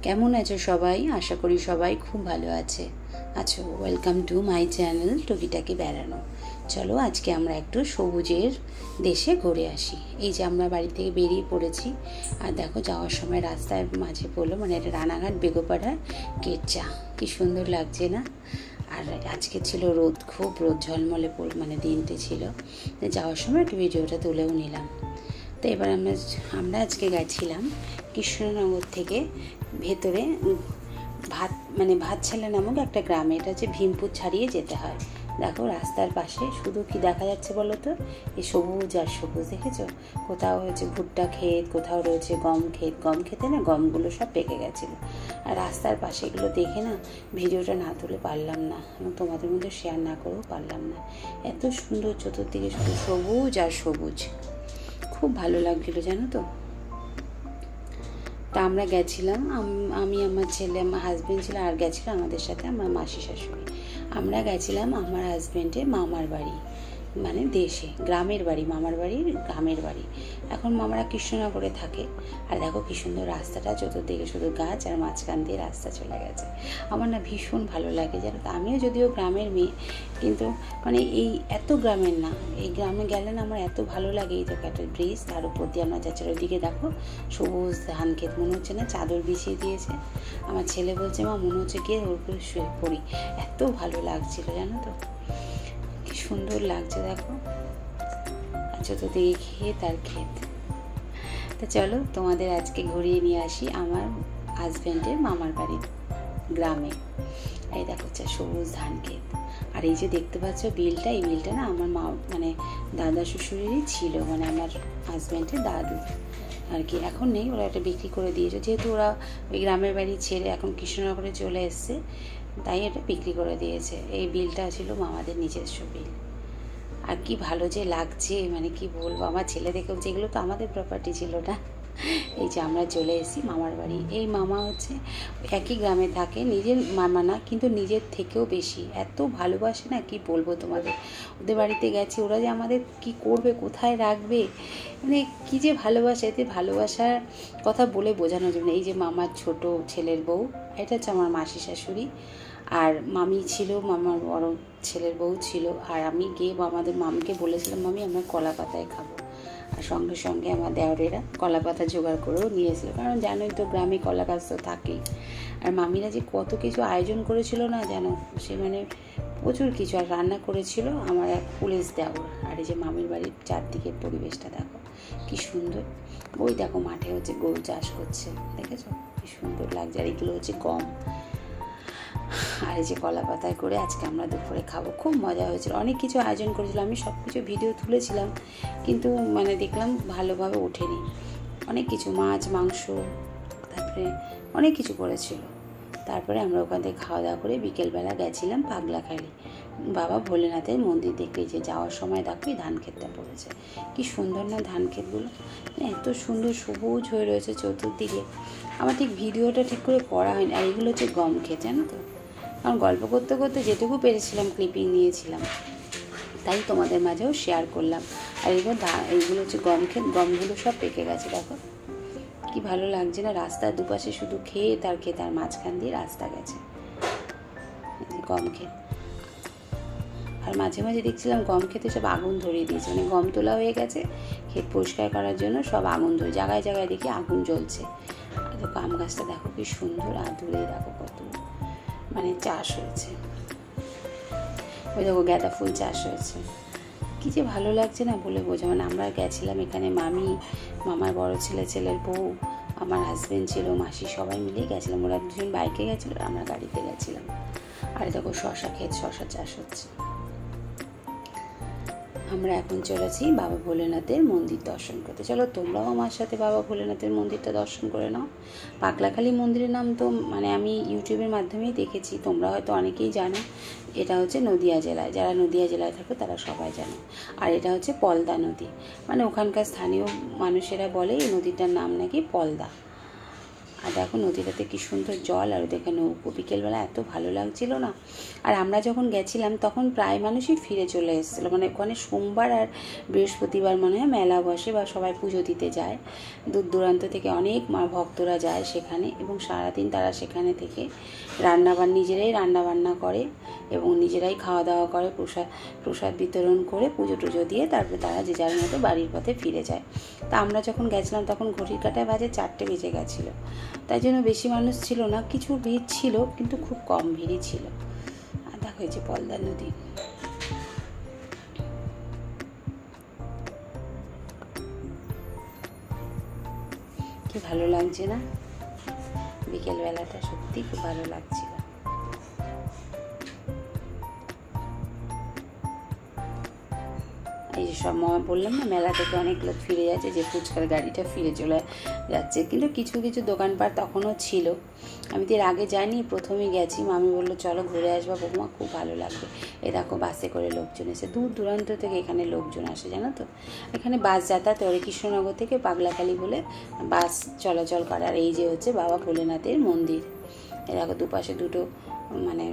কেমন আছো সবাই? আশা করি সবাই খুব ভালো আছো। ওয়েলকাম টু মাই চ্যানেল টুকিটাকি বেড়ানো। চলো আজকে আমরা একটু সবুজের দেশে ঘুরে আসি। এই যে আমরা বাড়ি থেকে বেরিয়ে পড়েছি, আর দেখো যাওয়ার সময় রাস্তায় মাঝে পড়লো, মানে এটা রানাঘাট বেগোপাড়ার কেটচা। কি সুন্দর লাগছে না? আর আজকে ছিল রোদ, খুব রোদ ঝলমলে মানে দিনটি ছিল। যাওয়ার সময় একটু ভিডিওটা তুলেও নিলাম। তো এবার আমরা আজকে গেছিলাম কৃষ্ণনগর থেকে ভেতরে ভাতছালা নামক একটা গ্রামে। এটা হচ্ছে ভীমপুর ছাড়িয়ে যেতে হয়। দেখো রাস্তার পাশে শুধু কি দেখা যাচ্ছে বলো তো, এই সবুজ আর সবুজ। দেখেছো? কোথাও হচ্ছে ভুট্টা ক্ষেত, কোথাও রয়েছে গম ক্ষেত। গম খেতে না গমগুলো সব পেকে গেছিলো। আর রাস্তার পাশে এগুলো দেখে না ভিডিওটা না তুলে পারলাম না, এবং তোমাদের মধ্যে শেয়ার না করেও পারলাম না। এত সুন্দর, চতুর্দিকে শুধু সবুজ আর সবুজ, খুব ভালো লাগছিলো জানো তো। তা আমরা গেছিলাম, আমি, আমার ছেলে, আমার হাজব্যান্ড ছিল, আর গেছিল আমাদের সাথে আমার মাসি শাশুড়ি। আমরা গেছিলাম আমার হাজব্যান্ডের মামার বাড়ি, মানে দেশে, গ্রামের বাড়ি, মামার বাড়ির গ্রামের বাড়ি। এখন মামারা কৃষ্ণনগরে থাকে। আর দেখো কি সুন্দর রাস্তাটা, চতুর্দিকে শুধু গাছ, আর মাঝখান দিয়ে রাস্তা চলে গেছে। আমার না ভীষণ ভালো লাগে জানো তো। আমিও যদিও গ্রামের মেয়ে, কিন্তু মানে এই এত গ্রামের না, এই গ্রামে গেলে না আমার এত ভালো লাগে। এই দেখো একটা ব্রিজ, তার উপর দিয়ে আমরা যাচ্ছি। ওইদিকে দেখো সবুজ ধান ক্ষেত, মনে হচ্ছে না চাদর বিছিয়ে দিয়েছে। আমার ছেলে বলছে মা মনে হচ্ছে গিয়ে ওর উপরে শুয়ে পড়ি, এত ভালো লাগছিল জানো তো। কি সুন্দর লাগছে দেখো, আচ্ছা তো দেখে ক্ষেত আর ক্ষেত। তো চলো তোমাদের আজকে ঘুরিয়ে নিয়ে আসি আমার হাজব্যান্ডের মামার বাড়ির গ্রামে। এই দেখো হচ্ছে সবুজ ধান ক্ষেত। আর এই যে দেখতে পাচ্ছ বিলটা, এই বিলটা না আমার মানে দাদা শ্বশুরেরই ছিল, মানে আমার হাজব্যান্ডের দাদু আর কি। এখন নেই, ওরা এটা বিক্রি করে দিয়েছে। যেহেতু ওরা ওই গ্রামের বাড়ি ছেড়ে এখন কৃষ্ণনগরে চলে এসছে, তাই এটা বিক্রি করে দিয়েছে। এই বিলটা ছিল মামাদের নিজস্ব বিল। আর কি ভালো যে লাগছে, মানে কি বলবো। আমার ছেলে দেখে বলছে এগুলো তো আমাদের প্রপার্টি ছিল না। এই যে আমরা চলে এসেছি মামার বাড়ি। এই মামা হচ্ছে একই গ্রামে থাকে, নিজের মামা না, কিন্তু নিজের থেকেও বেশি এত ভালোবাসে না, কি বলবো তোমাদের। ওদের বাড়িতে গেছি, ওরা যে আমাদের কি করবে, কোথায় রাখবে, মানে কি যে ভালোবাসা। এতে ভালোবাসার কথা বলে বোঝানো যাবে না। এই যে মামার ছোট ছেলের বউ, এটা হচ্ছে আমার মাসি শাশুড়ি। আর মামি ছিল, মামার বড় ছেলের বউ ছিল। আর আমি গিয়ে আমাদের মামিকে বলেছিলাম মামি আমরা কলা পাতায় খাবো। আর সঙ্গে সঙ্গে আমার দেওরেরা কলা পাতা জোগাড় করেও নিয়েছিল, কারণ জানোই তো গ্রামে কলা গাছ তো থাকেই। আর মামিরা যে কত কিছু আয়োজন করেছিল না জানো, সে মানে প্রচুর কিছু। আর রান্না করেছিল আমার এক পুলিশ দেওর। আর এই যে মামির বাড়ির চারদিকের পরিবেশটা দেখো কি সুন্দর। ওই দেখো মাঠে হচ্ছে গরু চাষ করছে, দেখেছো কি সুন্দর লাগছে। আর এগুলো হচ্ছে গম। আর এই যে কলা পাতায় করে আজকে আমরা দুপুরে খাবো। খুব মজা হয়েছিল, অনেক কিছু আয়োজন করেছিল। আমি সব কিছু ভিডিও তুলেছিলাম, কিন্তু মানে দেখলাম ভালোভাবে ওঠেনি। অনেক কিছু মাছ, মাংস, তারপরে অনেক কিছু করেছিল। তারপরে আমরা ওখান থেকে খাওয়া দাওয়া করে বিকেলবেলা গেছিলাম পাগলাখালি বাবা ভোলেনাথের মন্দির দেখতে। যে যাওয়ার সময় দেখো এই ধান ক্ষেতটা পড়েছে, কি সুন্দর না ধান ক্ষেতগুলো, এত সুন্দর সবুজ হয়ে রয়েছে চতুর্দিকে। আমার ঠিক ভিডিওটা ঠিক করে করা হয়নি। আর এগুলো হচ্ছে গম ক্ষেত জানো তো। কারণ গল্প করতে করতে যেটুকু পেরেছিলাম ক্লিপিং নিয়েছিলাম, তাই তোমাদের মাঝেও শেয়ার করলাম। আর এইগুলো হচ্ছে গম ক্ষেত, গমগুলো সব পেকে গেছে দেখো কি ভালো লাগছে না। রাস্তার দুপাশে শুধু ক্ষেত আর ক্ষেত, আর মাঝখান দিয়ে রাস্তা গেছে, গম ক্ষেত। আর মাঝে মাঝে দেখছিলাম গম ক্ষেতে সব আগুন ধরিয়ে দিয়েছে, মানে গম তোলা হয়ে গেছে, ক্ষেত পরিষ্কার করার জন্য সব আগুন ধরে, জায়গায় জায়গায় দেখি আগুন জ্বলছে। আর দেখো আম গাছটা দেখো কি সুন্দর, আর দূরে দেখো কত মানে চাষ হয়েছে। ওই দেখো গাঁদা ফুল চাষ হয়েছে, কি যে ভালো লাগছে না বলে বোঝা। মানে আমরা গেছিলাম এখানে মামি, মামার বড় ছেলের বউ, আমার হাজব্যান্ড ছিল, মাসি, সবাই মিলেই গেছিলাম। ওরা দুজন বাইকে গেছিলো, আমরা গাড়িতে গেছিলাম। আর দেখো শশা ক্ষেত, শশা চাষ হচ্ছে। আমরা এখন চলেছি বাবা ভোলেনাথের মন্দির দর্শন করতে। চলো তোমরাও আমার সাথে বাবা ভোলেনাথের মন্দিরটা দর্শন করে নাও। পাগলাখালি মন্দিরের নাম তো মানে আমি ইউটিউবের মাধ্যমেই দেখেছি, তোমরা হয়তো অনেকেই জানো। এটা হচ্ছে নদিয়া জেলায়, যারা নদিয়া জেলায় থাকো তারা সবাই জানো। আর এটা হচ্ছে পলদা নদী, মানে ওখানকার স্থানীয় মানুষেরা বলে এই নদীটার নাম নাকি পলদা। আর দেখো নদীটাতে কী সুন্দর জল, আর দেখে নৌকো, বিকেলবেলা এত ভালো লাগছিল না। আর আমরা যখন গেছিলাম তখন প্রায় মানুষই ফিরে চলে এসেছিলো, মানে ওখানে সোমবার আর বৃহস্পতিবার মনে হয় মেলা বসে বা সবাই পুজো দিতে যায়, দূর দূরান্ত থেকে অনেক ভক্তরা যায় সেখানে, এবং সারাদিন তারা সেখানে থেকে নিজেরাই রান্নাবান্না করে এবং নিজেরাই খাওয়া দাওয়া করে, প্রসাদ বিতরণ করে পুজো টুজো দিয়ে তারপরে তারা যে যার মতো বাড়ির পথে ফিরে যায়। তা আমরা যখন গেছিলাম তখন ঘড়ির কাঁটায় বাজে 4টে বেজে গেছিলো, তাই জন্য বেশি মানুষ ছিল না, কিছু ভিড় ছিল কিন্তু খুব কম ভিড়ই ছিল। আর দেখো এই যে পলদা নদী, কি ভালো লাগছে না, বিকেলবেলাটা সত্যি খুব ভালো লাগছিল। এই যে সব বললাম না, মেলা থেকে অনেক লোক ফিরে যাচ্ছে, যে ফুচকার গাড়িটা ফিরে চলে যাচ্ছে, কিন্তু কিছু কিছু দোকানপাট তখনও ছিল। আমি তো এর আগে যাইনি, প্রথমেই গেছি। মামি বললো চলো ঘুরে আসবো বৌমা, খুব ভালো লাগবে। এ দেখো বাসে করে লোকজন এসে, দূর দূরান্ত থেকে এখানে লোকজন আসে জানো তো। এখানে বাস যাতায়াত করে, কৃষ্ণনগর থেকে পাগলাখালি বলে বাস চলাচল করে। আর এই যে হচ্ছে বাবা ভোলেনাথের মন্দির, এ দেখো দুপাশে দুটো মানে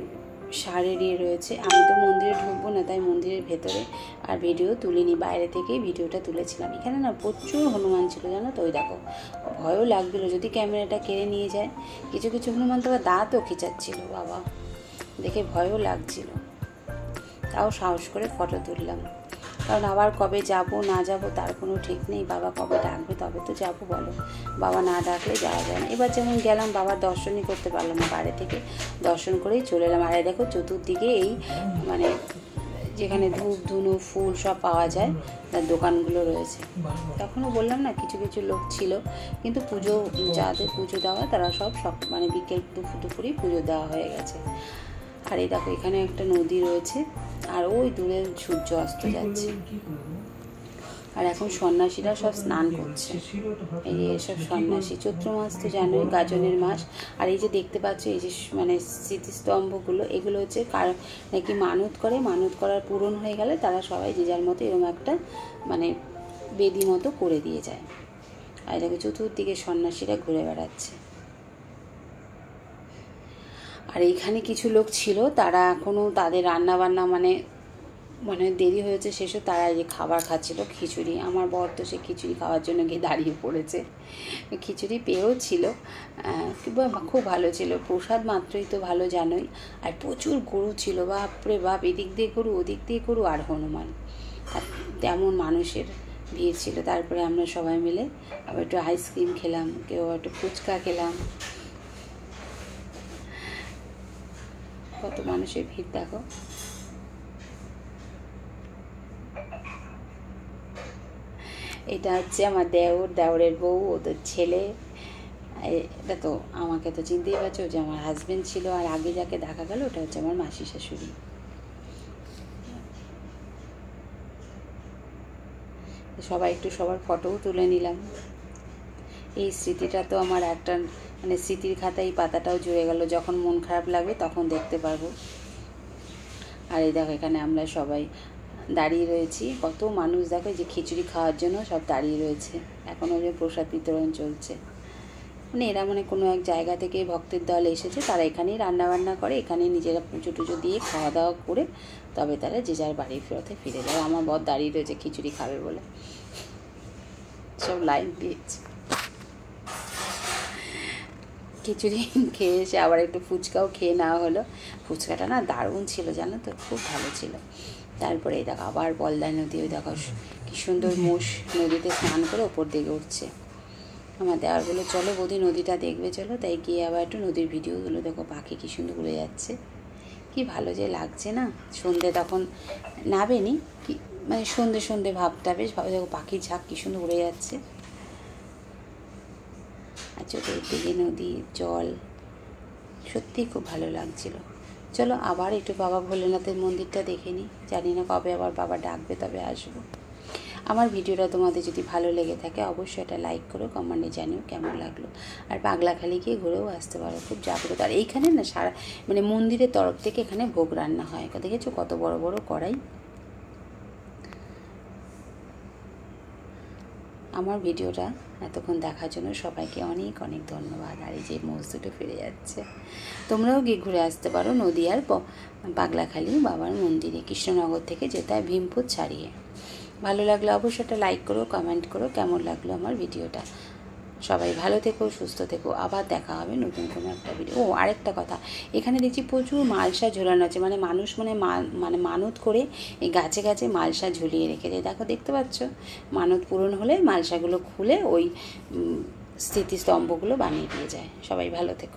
ষাঁড়ের ইয়ে রয়েছে। আমি তো মন্দিরে ঢুকবো না, তাই মন্দিরের ভেতরে আর ভিডিও তুলিনি, বাইরে থেকেই ভিডিওটা তুলেছিলাম। এখানে না প্রচুর হনুমান ছিল জানো তো, ওই দেখো ভয়ও লাগছিলো যদি ক্যামেরাটা কেড়ে নিয়ে যায়। কিছু কিছু হনুমান তো দাঁতও খিচাচ্ছিল, বাবা দেখে ভয়ও লাগছিল, তাও সাহস করে ফটো তুললাম। কারণ আবার কবে যাব না যাব তার কোনো ঠিক নেই, বাবা কবে ডাকবে তবে তো যাবো বলো, বাবা না ডাকলে যাওয়া যায় না। এবার যেমন গেলাম, বাবার দর্শনই করতে পারলাম না, বাইরে থেকে দর্শন করেই চলে এলাম। আর দেখো চতুর্দিকে এই মানে যেখানে ধূপ ধুনো ফুল সব পাওয়া যায় তার দোকানগুলো রয়েছে। তখনও বললাম না কিছু কিছু লোক ছিল, কিন্তু পুজো যাদের পুজো দেওয়া তারা সব মানে বিকেল দুপুরেই পুজো দেওয়া হয়ে গেছে। আর এই দেখো এখানে একটা নদী রয়েছে, আর ওই দূরে সূর্য অস্ত যাচ্ছে। আর এখন সন্ন্যাসীরা সব স্নান করছে, এই যে এসব সন্ন্যাসী। চৈত্র মাস তো জানোই গাজনের মাস। আর এই যে দেখতে পাচ্ছ এই যে মানে স্মৃতিস্তম্ভগুলো, এগুলো হচ্ছে নাকি মানত করে, মানত করার পূরণ হয়ে গেলে তারা সবাই যে যার মতো এরকম একটা মানে বেদি মতো করে দিয়ে যায়। আর এটাকে চতুর্দিকে সন্ন্যাসীরা ঘুরে বেড়াচ্ছে। আর এইখানে কিছু লোক ছিল, তারা এখনও তাদের রান্নাবান্না মানে দেরি হয়েছে শেষও, তারা এই যে খাবার খাচ্ছিল, খিচুড়ি। আমার বর তো সে খিচুড়ি খাওয়ার জন্য গিয়ে দাঁড়িয়ে পড়েছে, খিচুড়ি পেয়েও ছিল, খুব ভালো ছিল। প্রসাদ মাত্রই তো ভালো জানোই। আর প্রচুর গরু ছিল, বাপরে বাপ, এদিক দিয়ে গরু ওদিক দিয়ে গরু আর হনুমান, আর তেমন মানুষের ভিড় ছিল। তারপরে আমরা সবাই মিলে আবার একটু আইসক্রিম খেলাম, কেউ একটু ফুচকা খেলাম। কত মানুষের ভিড় দেখো। এটা হচ্ছে আমার দেওরের বউ, ওদের ছেলে। এটা তো আমাকে তো চিনতেই পারছো যে আমার হাজবেন্ড ছিল। আর আগে যাকে দেখা গেল ওটা হচ্ছে আমার মাসি শাশুড়ি। সবাই একটু সবার ফটোও তুলে নিলাম। এই স্মৃতিটা তো আমার একটা মানে স্মৃতির খাতায় পাতাটাও জুড়ে গেল, যখন মন খারাপ লাগবে তখন দেখতে পারবো। আর এই দেখো এখানে আমরা সবাই দাঁড়িয়ে রয়েছি, কত মানুষ দেখো যে খিচুড়ি খাওয়ার জন্য সব দাঁড়িয়ে রয়েছে। এখনও যে প্রসাদ বিতরণ চলছে, মানে এরা মানে কোনো এক জায়গা থেকে ভক্তের দল এসেছে, তারা এখানেই রান্নাবান্না করে, এখানেই নিজেরা পুজো টুজো দিয়ে খাওয়া দাওয়া করে তবে তারা যে যার বাড়ির ফেরতে ফিরে যায়। আমার বর দাঁড়িয়ে রয়েছে খিচুড়ি খাবে বলে, সব লাইন দিয়েছে। খিচুড়ি খেয়ে এসে আবার একটু ফুচকাও খেয়ে নেওয়া হলো। ফুচকাটা না দারুণ ছিল জানো তো, খুব ভালো ছিল। তারপরে এই দেখো আবার পলদা নদী, ওই দেখো কী সুন্দর মোষ নদীতে স্নান করে ওপর দিকে উঠছে। আমার দেওয়ার বলে চলো বৌদি নদীটা দেখবে চলো, তাই গিয়ে আবার একটু নদীর ভিডিওগুলো দেখো, পাখি কী সুন্দর উড়ে যাচ্ছে, কি ভালো যে লাগছে না। সন্ধে তখন নাবেনি কি মানে সন্ধে সন্ধে ভাবটা বেশ ভালো, দেখো পাখির ঝাঁক কী সুন্দর উড়ে যাচ্ছে। আর চতুর্দিকে নদী জল, সত্যিই খুব ভালো লাগছিল। চলো আবার একটু বাবা ভোলেনাথের মন্দিরটা দেখে নিই, জানি না কবে আবার বাবা ডাকবে তবে আসবো। আমার ভিডিওটা তোমাদের যদি ভালো লেগে থাকে অবশ্যই এটা লাইক করো, কমেন্টে জানিও কেমন লাগলো। আর পাগলাখালি গিয়ে ঘুরেও আসতে পারো, খুব জাগ্রত। আর এইখানে না সারা মানে মন্দিরের তরফ থেকে এখানে ভোগ রান্না হয়, দেখেছো কত বড় বড় কড়াই। আমার ভিডিওটা এতক্ষণ দেখার জন্য সবাইকে অনেক অনেক ধন্যবাদ। আর এই যে মসজিদে ফিরে যাচ্ছে, তোমরাও গিয়ে ঘুরে আসতে পারো নদিয়ার পাগলাখালি বাবার মন্দিরে, কৃষ্ণনগর থেকে যেতে হয় ভীমপুর ছাড়িয়ে। ভালো লাগলে অবশ্যই একটা লাইক করো, কমেন্ট করো কেমন লাগলো আমার ভিডিওটা। সবাই ভালো থেকো, সুস্থ থেকো, আবার দেখা হবে নতুন কোনো একটা ভিডিও। ও আরেকটা কথা, এখানে দেখছি প্রচুর মালসা ঝোলানো আছে, মানে মানুষ মানে মানত করে এই গাছে গাছে মালসা ঝুলিয়ে রেখেছে। দেখো, দেখতে পাচ্ছ, মানত পূরণ হলে মালসাগুলো খুলে ওই স্মৃতিস্তম্ভগুলো বানিয়ে দিয়ে যায়। সবাই ভালো থেকো।